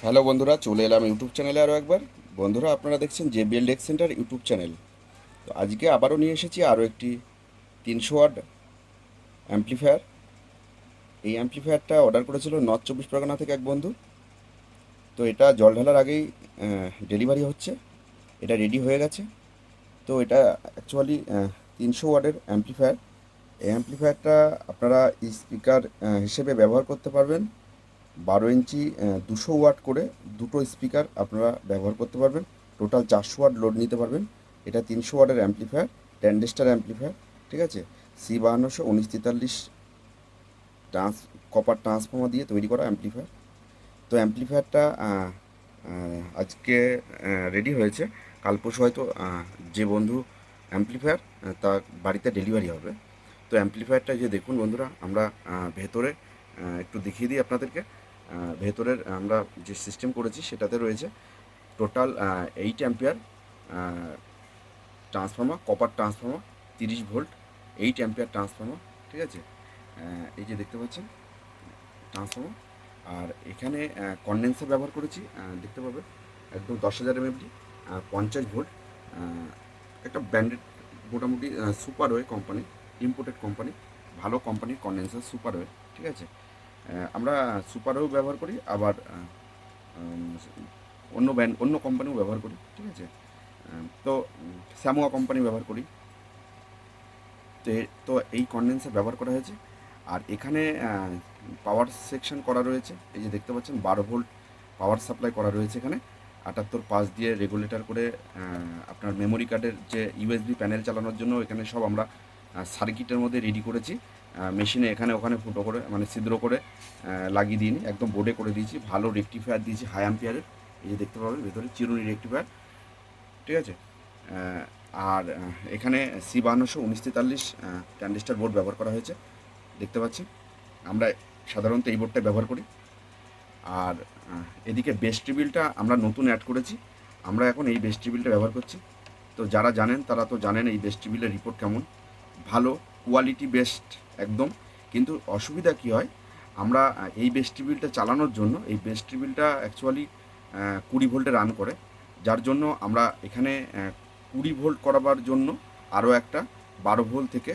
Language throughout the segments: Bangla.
হ্যালো বন্ধুরা, চলে এলাম ইউটিউব চ্যানেলে আরও একবার। বন্ধুরা, আপনারা দেখছেন JBL tech centre YouTube channel. তো আজকে আবারও নিয়ে এসেছি আরও একটি 300 ওয়াট অ্যাম্প্লিফায়ার। এই অ্যাম্প্লিফায়ারটা অর্ডার করেছিল নর্থ 24 পরগনা থেকে এক বন্ধু। তো এটা জল ঢালার আগেই ডেলিভারি হচ্ছে, এটা রেডি হয়ে গেছে। তো এটা অ্যাকচুয়ালি 300 ওয়াটের অ্যাম্প্লিফায়ার। এই অ্যাম্প্লিফায়ারটা আপনারা স্পিকার হিসেবে ব্যবহার করতে পারবেন। 12 ইঞ্চি 200 ওয়াট করে দুটো স্পিকার আপনারা ব্যবহার করতে পারবেন। টোটাল 400 ওয়াট লোড নিতে পারবেন। এটা 300 ওয়াটের অ্যাম্প্লিফায়ার, ট্যান্ডেস্টার অ্যাম্প্লিফায়ার। ঠিক আছে, C5200 1943 ট্রান্স কপার ট্রান্সফর্মার দিয়ে তৈরি করা অ্যাম্প্লিফায়ার। তো অ্যাম্প্লিফায়ারটা আজকে রেডি হয়েছে। কাল পরশু হয়তো যে বন্ধু অ্যাম্প্লিফায়ার তার বাড়িতে ডেলিভারি হবে। তো অ্যাম্প্লিফায়ারটা যে দেখুন বন্ধুরা, আমরা ভেতরে একটু দেখিয়ে দিই আপনাদেরকে। ভেতরের আমরা যে সিস্টেম করেছি সেটাতে রয়েছে total 8 ampere transformer, copper transformer, 30 volt, 8 ampere transformer. ঠিক আছে, এই যে দেখতে পাচ্ছেন ট্রান্সফর্মার। আর এখানে কন্ডেন্সার ব্যবহার করেছি, দেখতে পাবে একদম 10,000 mAh, 50 ভোল্ট। একটা ব্র্যান্ডেড, মোটামুটি সুপারওয়ে কোম্পানি, ইম্পোর্টেড কোম্পানি, ভালো কোম্পানির কন্ডেন্সার সুপারওয়ে। ঠিক আছে, আমরা সুপারও ব্যবহার করি, আবার অন্য কোম্পানিও ব্যবহার করি। ঠিক আছে, তো স্যামোয়া কোম্পানি ব্যবহার করি। তো এই কন্ডেন্সার ব্যবহার করা হয়েছে। আর এখানে পাওয়ার সেকশন করা রয়েছে, এই যে দেখতে পাচ্ছেন 12 ভোল্ট পাওয়ার সাপ্লাই করা রয়েছে এখানে। 78 পাস দিয়ে রেগুলেটর করে আপনার মেমোরি কার্ডের যে ইউএসবি প্যানেল চালানোর জন্য এখানে সব আমরা সার্কিটের মধ্যে রেডি করেছি। মেশিনে এখানে ওখানে ফুটো করে, মানে ছিদ্র করে লাগিয়ে দিইনি, একদম বোর্ডে করে দিয়েছি। ভালো রেকটিফায়ার দিয়েছি, হাই অ্যাম্পিয়ারের। এই যে দেখতে পাবেন ভেতরে চিরুনি রেকটিফায়ার। ঠিক আছে, আর এখানে C5200 1943 ট্রানজিস্টার বোর্ড ব্যবহার করা হয়েছে, দেখতে পাচ্ছেন। আমরা সাধারণত এই বোর্ডটা ব্যবহার করি। আর এদিকে বেস টেবিলটা আমরা নতুন অ্যাড করেছি, আমরা এখন এই বেস টেবিলটা ব্যবহার করছি। তো যারা জানেন তারা তো জানেন এই বেস টেবিলের রিপোর্ট কেমন, ভালো কোয়ালিটি বেস্ট একদম। কিন্তু অসুবিধা কী হয়, আমরা এই বেস টেবিলটা চালানোর জন্য, এই বেস টেবিলটা অ্যাকচুয়ালি 20 ভোল্টে রান করে, যার জন্য আমরা এখানে 20 ভোল্ট করাবার জন্য আরও একটা 12 ভোল্ট থেকে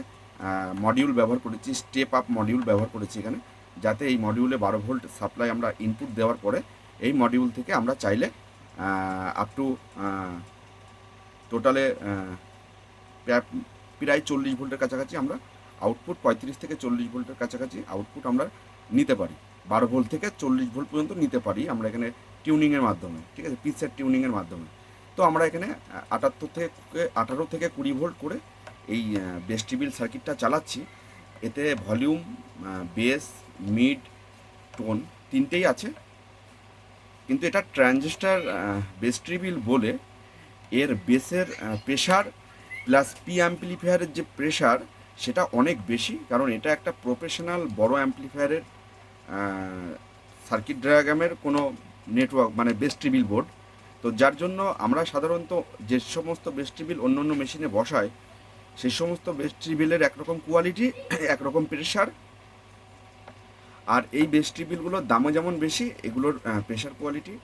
মডিউল ব্যবহার করেছি, স্টেপ আপ মডিউল ব্যবহার করেছি এখানে, যাতে এই মডিউলে 12 ভোল্ট সাপ্লাই আমরা ইনপুট দেওয়ার পরে এই মডিউল থেকে আমরা চাইলে আপ টু টোটালে প্রায় 40 ভোল্টের কাছাকাছি আমরা আউটপুট, 35 থেকে 40 ভোল্টের কাছাকাছি আউটপুট আমরা নিতে পারি। 12 ভোল্ট থেকে 40 ভোল্ট পর্যন্ত নিতে পারি আমরা এখানে টিউনিংয়ের মাধ্যমে। ঠিক আছে, পিসের টিউনিংয়ের মাধ্যমে। তো আমরা এখানে 18 থেকে 20 ভোল্ট করে এই বেস্টিবিল সার্কিটটা চালাচ্ছি। এতে ভলিউম, বেস, মিড, টোন তিনটেই আছে। কিন্তু এটা ট্রানজিস্টার বেস্ট্রিবিল বলে এর বেসের প্রেশার প্লাস পি অ্যাম্পলিফায়ারের যে প্রেশার সেটা অনেক বেশি, কারণ এটা একটা প্রফেশনাল বড় অ্যাম্পলিফায়ারের সার্কিট ডায়াগ্রামের কোনো নেটওয়ার্ক, মানে বেস্ট্রিবিল বোর্ড। তো যার জন্য আমরা সাধারণত যে সমস্ত বেস্ট্রিবিল অন্য অন্য মেশিনে বসাই, সেই সমস্ত বেস্ট্রিবিলের একরকম কোয়ালিটি, একরকম প্রেশার। আর এই বেস্ট্রিবিলগুলোর দামও যেমন বেশি, এগুলোর প্রেশার কোয়ালিটি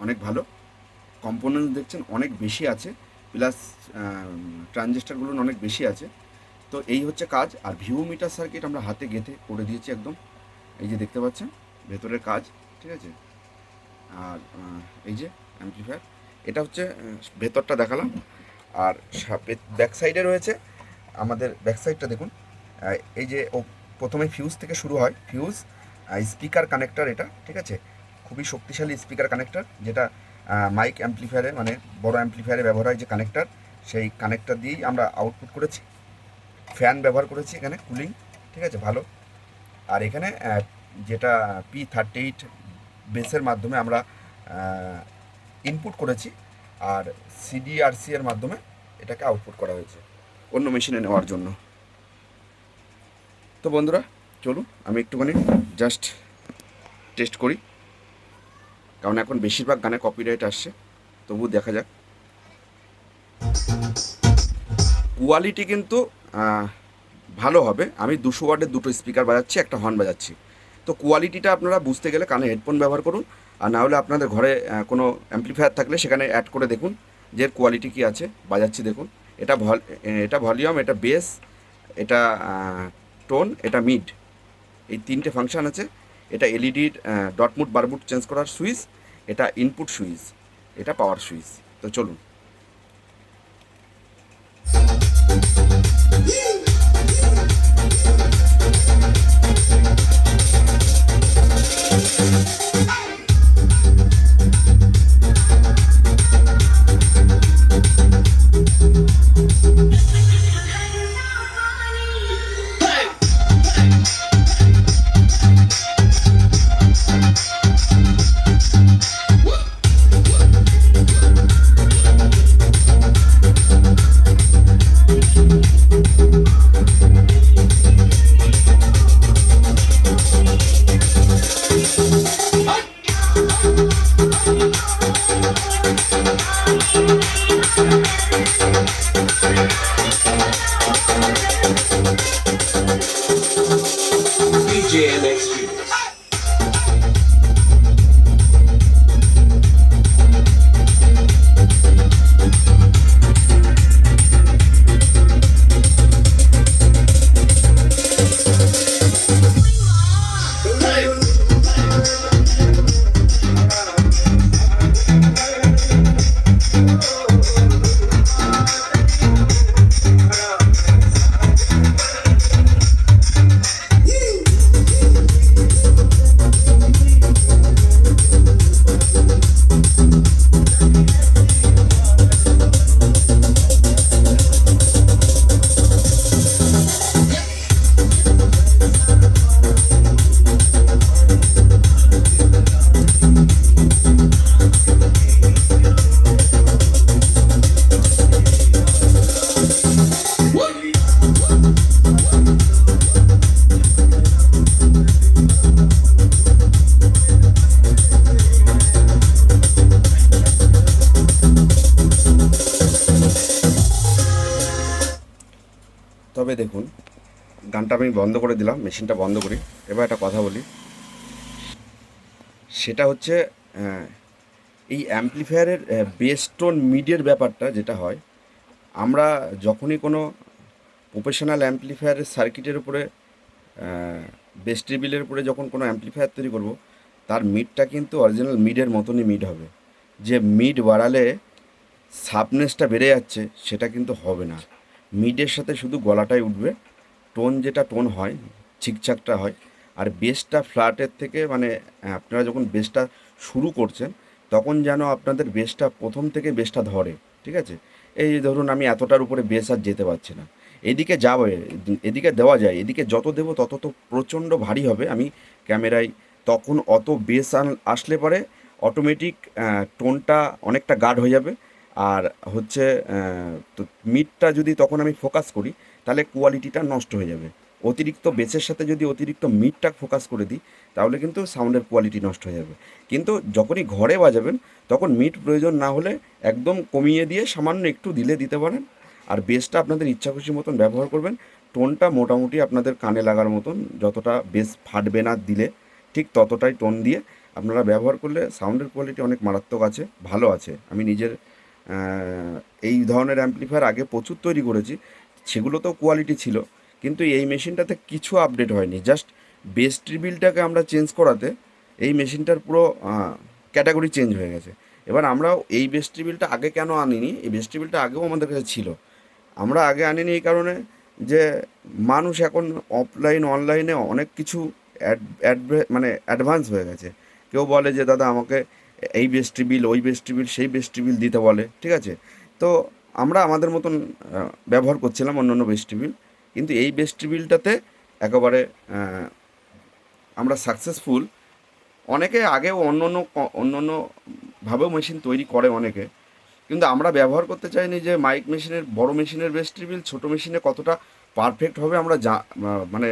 অনেক ভালো। কম্পোনেন্টস দেখছেন অনেক বেশি আছে, প্লাস ট্রানজিস্টারগুলো অনেক বেশি আছে। তো এই হচ্ছে কাজ। আর ভিউ মিটার সার্কিট আমরা হাতে গেঁথে করে দিয়েছি একদম, এই যে দেখতে পাচ্ছেন ভেতরের কাজ। ঠিক আছে, আর এই যে অ্যাম্প্লিফায়ার, এটা হচ্ছে ভেতরটা দেখালাম। আর ব্যাক সাইডে রয়েছে আমাদের, ব্যাক সাইডটা দেখুন। এই যে প্রথমে ফিউজ থেকে শুরু হয়, ফিউজ, স্পিকার কানেক্টর এটা। ঠিক আছে, খুবই শক্তিশালী স্পিকার কানেক্টর, যেটা মাইক অ্যাম্প্লিফায়ারে, মানে বড় অ্যাম্প্লিফায়ারে ব্যবহার হয় যে কানেক্টর, সেই কানেক্টর দিয়েই আমরা আউটপুট করেছি। ফ্যান ব্যবহার করেছি এখানে, কুলিং। ঠিক আছে, ভালো। আর এখানে যেটা P38 বেসের মাধ্যমে আমরা ইনপুট করেছি, আর CDRC এর মাধ্যমে এটাকে আউটপুট করা হয়েছে অন্য মেশিনে নেওয়ার জন্য। তো বন্ধুরা, চলুন আমি একটুখানি জাস্ট টেস্ট করি, কারণ এখন বেশিরভাগ গানে কপিরাইট আসছে, তবু দেখা যাক। কোয়ালিটি কিন্তু ভালো হবে। আমি 200 ওয়াটের দুটো স্পিকার বাজাচ্ছি, একটা হর্ন বাজাচ্ছি। তো কোয়ালিটিটা আপনারা বুঝতে গেলে কানে হেডফোন ব্যবহার করুন, আর না হলে আপনাদের ঘরে কোনো অ্যাম্প্লিফায়ার থাকলে সেখানে অ্যাড করে দেখুন যে কোয়ালিটি কী আছে। বাজাচ্ছি দেখুন, এটা ভলিউম, এটা বেস, এটা টোন, এটা মিড, এই তিনটে ফাংশান আছে। এটা এলইডির ডট মুড বার মুড চেঞ্জ করার সুইচ, এটা ইনপুট সুইচ, এটা পাওয়ার সুইচ। তো চলুন। DJMX Remix. তবে দেখুন, গানটা আমি বন্ধ করে দিলাম, মেশিনটা বন্ধ করি। এবার একটা কথা বলি, সেটা হচ্ছে এই অ্যাম্প্লিফায়ারের বেস টোন মিডের ব্যাপারটা যেটা হয়, আমরা যখনই কোনো প্রফেশনাল অ্যাম্প্লিফায়ারের সার্কিটের উপরে বেস ট্রিবিলের উপরে যখন কোনো অ্যাম্প্লিফায়ার তৈরি করব, তার মিডটা কিন্তু অরিজিনাল মিডের মতনই মিড হবে। যে মিড বাড়ালে সাবনেসটা বেড়ে যাচ্ছে সেটা কিন্তু হবে না। মিডের সাথে শুধু গলাটাই উঠবে, টোন যেটা টোন হয় ঠিকঠাকটা হয়। আর বেসটা ফ্ল্যাটের থেকে মানে আপনারা যখন বেসটা শুরু করছেন তখন যেন আপনাদের বেসটা প্রথম থেকে বেসটা ধরে, ঠিক আছে? এই ধরুন আমি এতটার উপরে বেস আর যেতে পারছি না, এদিকে যাবে, এদিকে দেওয়া যায়, এদিকে যত দেবো তত তো প্রচণ্ড ভারী হবে আমি ক্যামেরায়, তখন অত বেস আসলে পরে অটোমেটিক টোনটা অনেকটা গাঢ় হয়ে যাবে। আর হচ্ছে তো মিডটা যদি তখন আমি ফোকাস করি তাহলে কোয়ালিটিটা নষ্ট হয়ে যাবে। অতিরিক্ত বেসের সাথে যদি অতিরিক্ত মিডটা ফোকাস করে দিই তাহলে কিন্তু সাউন্ডের কোয়ালিটি নষ্ট হয়ে যাবে। কিন্তু যখনই ঘরে বাজাবেন তখন মিড প্রয়োজন না হলে একদম কমিয়ে দিয়ে সামান্য একটু দিতে পারেন। আর বেসটা আপনাদের ইচ্ছা খুশি মতন ব্যবহার করবেন। টোনটা মোটামুটি আপনাদের কানে লাগার মতন, যতটা বেস ফাটবে না দিলে ঠিক ততটাই টোন দিয়ে আপনারা ব্যবহার করলে সাউন্ডের কোয়ালিটি অনেক মারাত্মক আছে, ভালো আছে। আমি নিজের এই ধরনের অ্যাম্প্লিফায়ার আগে প্রচুর তৈরি করেছি, সেগুলোতেও কোয়ালিটি ছিল, কিন্তু এই মেশিনটাতে কিছু আপডেট হয়নি। জাস্ট বেস ট্রিবিলটাকে আমরা চেঞ্জ করাতে এই মেশিনটার পুরো ক্যাটাগরি চেঞ্জ হয়ে গেছে। এবার আমরাও এই বেস ট্রিবিলটা আগে কেন আনিনি, এই বেস ট্রিবিলটা আগেও আমাদের কাছে ছিল, আমরা আগে আনিনি এই কারণে যে মানুষ এখন অফলাইন অনলাইনে অনেক কিছু মানে অ্যাডভান্স হয়ে গেছে। কেউ বলে যে দাদা আমাকে এই বেস ট্রিবিল, ওই বেস ট্রিবিল, সেই বেস ট্রিবিল দিতে বলে, ঠিক আছে? তো আমরা আমাদের মতন ব্যবহার করছিলাম অন্য অন্য বেস ট্রিবিল, কিন্তু এই বেস ট্রিবিলটাতে একেবারে আমরা সাকসেসফুল। অনেকে আগেও অন্য অন্যভাবেও মেশিন তৈরি করে অনেকে, কিন্তু আমরা ব্যবহার করতে চাইনি যে মাইক মেশিনের, বড় মেশিনের বেস ট্রিবিল ছোটো মেশিনে কতটা পারফেক্ট হবে আমরা মানে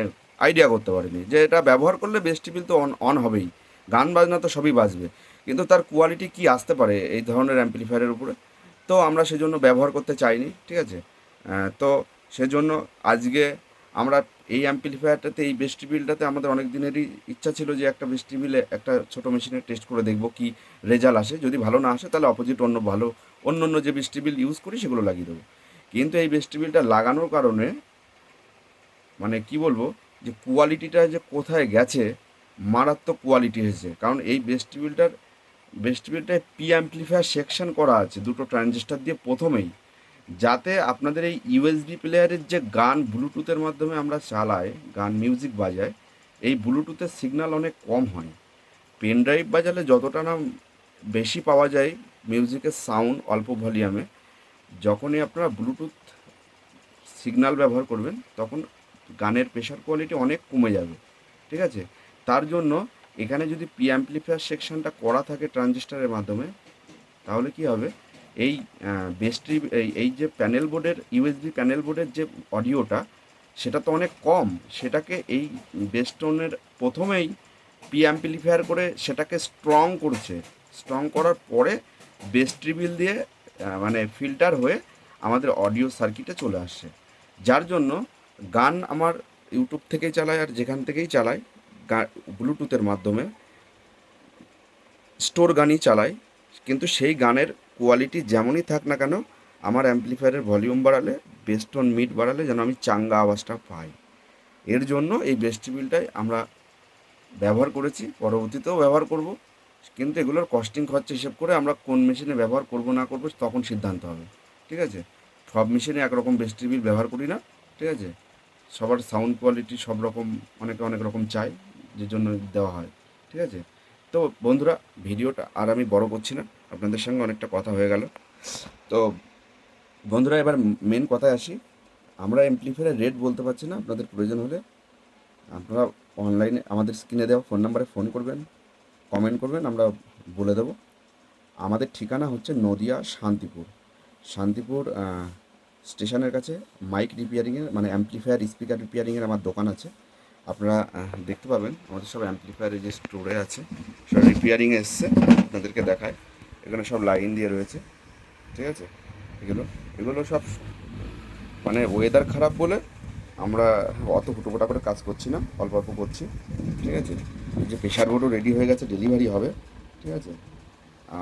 আইডিয়া করতে পারিনি যে এটা ব্যবহার করলে বেস ট্রিবিল তো অন হবেই, গান বাজনা তো সবই বাজবে, কিন্তু তার কোয়ালিটি কি আসতে পারে এই ধরনের অ্যাম্প্লিফায়ারের উপরে, তো আমরা সেজন্য ব্যবহার করতে চাইনি, ঠিক আছে? তো সেজন্য আজকে আমরা এই অ্যাম্পলিফায়ারটাতে, এই ভেস্টিবিলটাতে আমাদের অনেক দিনেরই ইচ্ছা ছিল যে একটা ভেস্টিবিলে একটা ছোটো মেশিনে টেস্ট করে দেখব কি রেজাল্ট আসে। যদি ভালো না আসে তাহলে অপোজিট অন্য অন্য যে ভেস্টিবিল ইউজ করি সেগুলো লাগিয়ে দেবো। কিন্তু এই ভেস্টিবিলটা লাগানোর কারণে মানে কি বলবো, যে কোয়ালিটিটা যে কোথায় গেছে, মারাত্মক কোয়ালিটি হয়েছে। কারণ এই ভেস্টিবিলটায় পি অ্যাম্পলিফায়ার সেকশন করা আছে দুটো ট্রানজিস্টার দিয়ে প্রথমেই, যাতে আপনাদের এই ইউএসবি প্লেয়ারের যে গান ব্লুটুথের মাধ্যমে আমরা চালাই, গান মিউজিক বাজাই, এই ব্লুটুথের সিগন্যাল অনেক কম হয়। পেন ড্রাইভ বাজালে যতটা না বেশি পাওয়া যায় মিউজিকের সাউন্ড অল্প ভলিউমে, যখনই আপনারা ব্লুটুথ সিগন্যাল ব্যবহার করবেন তখন গানের প্রেশার কোয়ালিটি অনেক কমে যাবে। ঠিক আছে, তার জন্য এখানে যদি পি অ্যাম্পলিফায়ার সেকশনটা করা থাকে ট্রানজিস্টারের মাধ্যমে, তাহলে কি হবে, এই এই যে প্যানেল বোর্ডের ইউএসবি প্যানেল বোর্ডের যে অডিওটা, সেটা তো অনেক কম, সেটাকে এই বেসটোনের প্রথমেই পি অ্যাম্পলিফায়ার করে সেটাকে স্ট্রং করছে। স্ট্রং করার পরে বেস্ট্রিবিল দিয়ে মানে ফিল্টার হয়ে আমাদের অডিও সার্কিটে চলে আসছে। যার জন্য গান আমার ইউটিউব থেকেই চালাই আর যেখান থেকেই চালাই ব্লুটুথের মাধ্যমে স্টোর গানই চালাই, কিন্তু সেই গানের কোয়ালিটি যেমনই থাক না কেন, আমার অ্যাম্পলিফায়ারের ভলিউম বাড়ালে, বেস্টন মিড বাড়ালে যেন আমি চাঙ্গা আওয়াজটা পাই। এর জন্য এই ভেস্টিবিলটাই আমরা ব্যবহার করেছি, পরবর্তীতেও ব্যবহার করব। কিন্তু এগুলোর কস্টিং খরচা হিসেব করে আমরা কোন মেশিনে ব্যবহার করব না করব তখন সিদ্ধান্ত হবে। ঠিক আছে, সব মেশিনে একরকম ভেস্টিবিল ব্যবহার করি না। ঠিক আছে, সবার সাউন্ড কোয়ালিটি সব রকম, অনেকে অনেক রকম চাই, যে জন্য দেওয়া হয়। ঠিক আছে, তো বন্ধুরা ভিডিওটা আর আমি বড় করছি না, আপনাদের সঙ্গে অনেকটা কথা হয়ে গেল। তো বন্ধুরা এবার মেন কথায় আসি। আমরা অ্যাম্পলিফায়ারের রেট বলতে পারছি না, আপনাদের প্রয়োজন হলে আপনারা অনলাইনে আমাদের স্ক্রিনে দেওয়া ফোন নাম্বারে ফোন করবেন, কমেন্ট করবেন, আমরা বলে দেবো। আমাদের ঠিকানা হচ্ছে নদিয়া শান্তিপুর স্টেশনের কাছে মাইক রিপেয়ারিংয়ের মানে অ্যাম্পলিফায়ার স্পিকার রিপেয়ারিংয়ের আমার দোকান আছে। আপনারা দেখতে পাবেন আমাদের সব অ্যাম্পলিফায়ারের যে স্টোরে আছে সব রিপেয়ারিংয়ে এসছে, আপনাদেরকে দেখায়। এখানে সব লাইন দিয়ে রয়েছে। ঠিক আছে, এগুলো এগুলো সব মানে ওয়েদার খারাপ বলে আমরা অত হুটোপাটা করে কাজ করছি না, অল্প অল্প করছি। ঠিক আছে, এই যে প্রেশার বোর্ডও রেডি হয়ে গেছে, ডেলিভারি হবে। ঠিক আছে,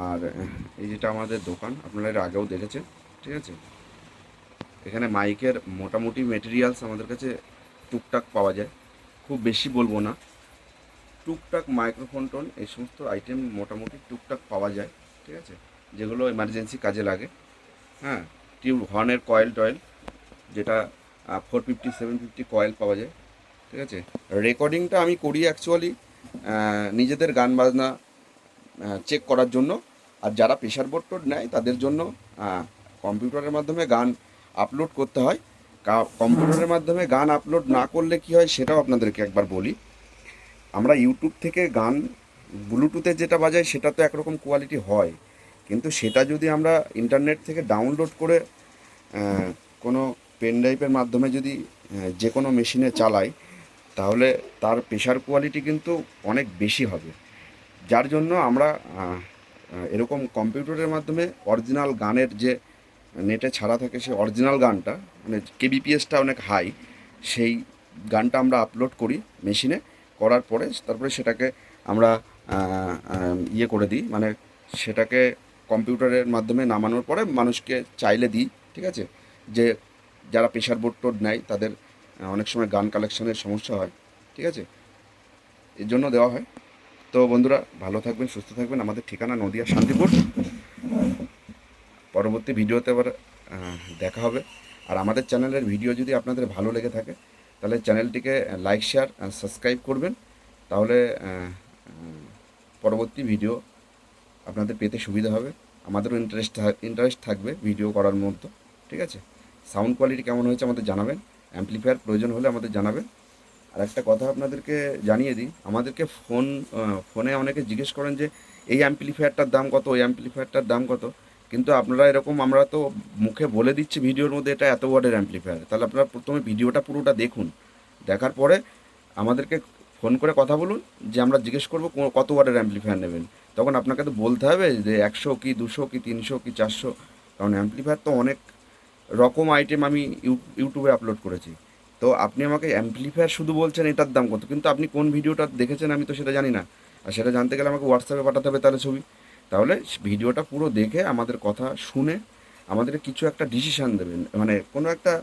আর এই যেটা আমাদের দোকান আপনারা এর আগেও দেখেছেন। ঠিক আছে, এখানে মাইকের মোটামুটি মেটেরিয়ালস আমাদের কাছে টুকটাক পাওয়া যায়, খুব বেশি বলবো না, টুকটাক মাইক্রোফোন টোন এই সমস্ত আইটেম মোটামুটি টুকটাক পাওয়া যায়। ঠিক আছে, যেগুলো এমার্জেন্সি কাজে লাগে। হ্যাঁ, টিউব হর্নের কয়েল টয়েল, যেটা 450 750 কয়েল পাওয়া যায়। ঠিক আছে, রেকর্ডিংটা আমি করি অ্যাকচুয়ালি নিজেদের গান বাজনা চেক করার জন্য। আর যারা প্রেশার বোর্ড টোড নেয় তাদের জন্য কম্পিউটারের মাধ্যমে গান আপলোড করতে হয়। কম্পিউটারের মাধ্যমে গান আপলোড না করলে কী হয় সেটাও আপনাদেরকে একবার বলি। আমরা ইউটিউব থেকে গান ব্লুটুথে যেটা বাজাই সেটা তো একরকম কোয়ালিটি হয়, কিন্তু সেটা যদি আমরা ইন্টারনেট থেকে ডাউনলোড করে কোনো পেন ড্রাইভের মাধ্যমে যদি যে কোনো মেশিনে চালাই, তাহলে তার প্রেশার কোয়ালিটি কিন্তু অনেক বেশি হবে। যার জন্য আমরা এরকম কম্পিউটারের মাধ্যমে অরিজিনাল গানের যে নেটে ছাড়া থাকে সেই অরিজিনাল গানটা, মানে কেবিপিএসটা অনেক হাই, সেই গানটা আমরা আপলোড করি মেশিনে, করার পরে তারপরে সেটাকে আমরা ইয়ে করে দিই, মানে সেটাকে কম্পিউটারের মাধ্যমে নামানোর পরে মানুষকে চাইলে দিই। ঠিক আছে, যে যারা প্রেশার বোর্ড টোড নেয় তাদের অনেক সময় গান কালেকশনের সমস্যা হয়। ঠিক আছে, এর জন্য দেওয়া হয়। তো বন্ধুরা ভালো থাকবেন, সুস্থ থাকবেন। আমাদের ঠিকানা নদিয়া শান্তিপুর। পরবর্তী ভিডিওতে আবার দেখা হবে। আর আমাদের চ্যানেলের ভিডিও যদি আপনাদের ভালো লেগে থাকে তাহলে চ্যানেলটিকে লাইক শেয়ার সাবস্ক্রাইব করবেন, তাহলে পরবর্তী ভিডিও আপনাদের পেতে সুবিধা হবে, আমাদেরও ইন্টারেস্ট থাকবে ভিডিও করার মতো। ঠিক আছে, সাউন্ড কোয়ালিটি কেমন হয়েছে আমাদের জানাবেন, অ্যাম্পলিফায়ার প্রয়োজন হলে আমাদের জানাবেন। আর একটা কথা আপনাদেরকে জানিয়ে দিই, আমাদেরকে ফোনে অনেকে জিজ্ঞেস করেন যে এই অ্যাম্পলিফায়ারটার দাম কত, ওই অ্যাম্পলিফায়ারটার দাম কত, কিন্তু আপনারা এরকম, আমরা তো মুখে বলে দিচ্ছি ভিডিওর মধ্যে এটা এত ওয়াটের অ্যাম্পলিফায়ার, তাহলে আপনারা প্রথমে ভিডিওটা পুরোটা দেখুন, দেখার পরে আমাদেরকে ফোন করে কথা বলুন, যে আমরা জিজ্ঞেস করবো কত ওয়াটের অ্যাম্পলিফায়ার নেবেন। তখন আপনাকে তো বলতে হবে যে 100 কি 200 কি 300 কি 400, কারণ অ্যাম্পলিফায়ার তো অনেক রকম আইটেম আমি ইউটিউবে আপলোড করেছি। তো আপনি আমাকে অ্যাম্পলিফায়ার শুধু বলছেন এটার দাম কত, কিন্তু আপনি কোন ভিডিওটা দেখেছেন আমি তো সেটা জানি না। আর সেটা জানতে গেলে আমাকে হোয়াটসঅ্যাপে পাঠাতে হবে তাহলে ছবি। তাহলে ভিডিওটা পুরো দেখে আমাদের কথা শুনে আমাদের কিছু একটা ডিসিশান দেবেন, মানে কোনো একটা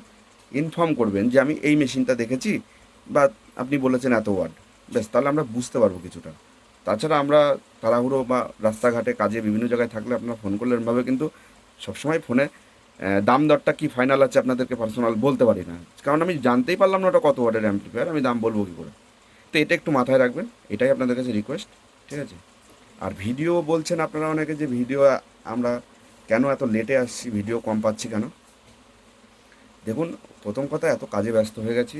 ইনফর্ম করবেন যে আমি এই মেশিনটা দেখেছি, বা আপনি বলেছেন এত ওয়াট, ব্যাস তাহলে আমরা বুঝতে পারবো কিছুটা। তাছাড়া আমরা তাড়াহুড়ো বা রাস্তাঘাটে কাজে বিভিন্ন জায়গায় থাকলে আপনারা ফোন করলে এরমভাবে কিন্তু সবসময় ফোনে দাম দরটা কি ফাইনাল আছে আপনাদেরকে পার্সোনাল বলতে পারি না, কারণ আমি জানতেই পারলাম না ওটা কত ওয়াটের অ্যাম্পলিফায়ার, আমি দাম বলবো কী করে। তো এটা একটু মাথায় রাখবেন, এটাই আপনাদের কাছে রিকোয়েস্ট, ঠিক আছে। আর ভিডিও বলছেন আপনারা অনেকে যে ভিডিও আমরা কেন এত লেটে আসছি, ভিডিও কম পাচ্ছি কেন। দেখুন, প্রথম কথা এত কাজে ব্যস্ত হয়ে গেছি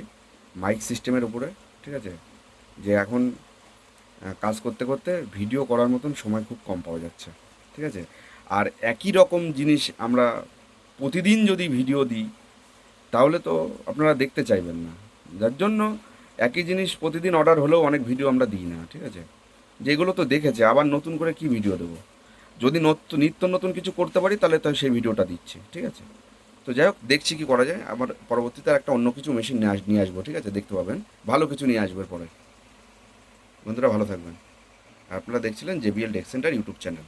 মাইক সিস্টেমের উপরে, ঠিক আছে, যে এখন কাজ করতে করতে ভিডিও করার মতন সময় খুব কম পাওয়া যাচ্ছে, ঠিক আছে। আর একই রকম জিনিস আমরা প্রতিদিন যদি ভিডিও দিই তাহলে তো আপনারা দেখতে চাইবেন না, যার জন্য একই জিনিস প্রতিদিন অর্ডার হলেও অনেক ভিডিও আমরা দিই না, ঠিক আছে। যেগুলো তো দেখেছে আবার নতুন করে কি ভিডিও দেবো, যদি নিত্য নতুন কিছু করতে পারি তাহলে তো সেই ভিডিওটা দিচ্ছি, ঠিক আছে। তো যাই হোক, দেখছি কি করা যায়, আবার পরবর্তীতে আর একটা অন্য কিছু মেশিন নিয়ে আসবো, ঠিক আছে, দেখতে পাবেন ভালো কিছু নিয়ে আসবো পরে। বন্ধুরা ভালো থাকবেন। আর আপনারা দেখছিলেন JBL tech centre YouTube channel.